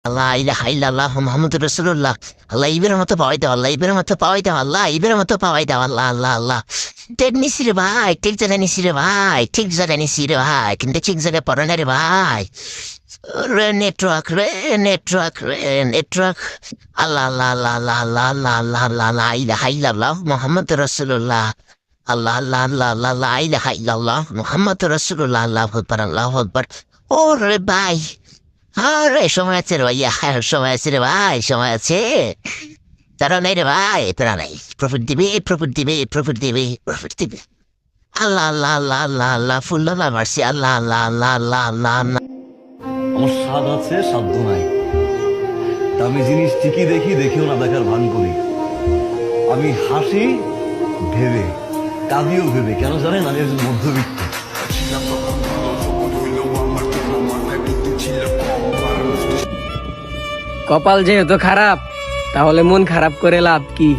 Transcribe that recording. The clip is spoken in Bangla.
আল্লাহ ইলাহা ইল্লাল্লাহ মুহাম্মাদুর রাসূলুল্লাহ। আল্লাহ ইবের মতো পাওয়াই দাও, আল্লাহ ইবের মতো পাওয়াই দাও, আল্লাহ ইবের মতো পাওয়াই দাও, আল্লাহ আল্লাহ আল্লাহ। ঠিক নিছি রে ভাই, ঠিক জায়গায় নিছি রে ভাই, ঠিক জায়গায় নিছি রে ভাই, কিন্তু ঠিক জায়গায় পড়ে না রে ভাই। রে নেটওয়ার্ক রে নেটওয়ার্ক রে নেটওয়ার্ক। আল্লাহ আল্লাহ আল্লাহ আল্লাহ আল্লাহ আল্লাহ আল্লাহ আল্লাহ লা ইলাহা ইল্লাল্লাহ মুহাম্মাদুর রাসূলুল্লাহ। আল্লাহ আল্লাহ আল্লাহ আল্লাহ লা ইলাহা ইল্লাল্লাহ মুহাম্মাদুর রাসূলুল্লাহ। আল্লাহু আকবার আল্লাহু আকবার। ওরে ভাই, আরে সময় আছে রে ভাইয়া, সময় আছে রে ভাই, সময় আছে। তারা নাই রে ভাই, তারা নাই। প্রফিট দিবে, প্রফিট দিবে, প্রফিট দিবে, প্রফিট দিবে। আল্লাহ আল্লাহ আল্লাহ আল্লাহ আল্লাহ ফুল্লাহ মারছি, আল্লাহ আল্লাহ আল্লাহ আল্লাহ আল্লাহ আল্লাহ। আমার স্বাদ আছে, সাধ্য নাই। দামি জিনিস ঠিকই দেখি, দেখেও না দেখার ভান করি। আমি হাসি ভেবে, কাঁদিও ভেবে। কেন জানেন? আমি একজন মধ্যবিত্ত। কপাল যেহেতু খারাপ, তাহলে মন খারাপ করে লাভ কি?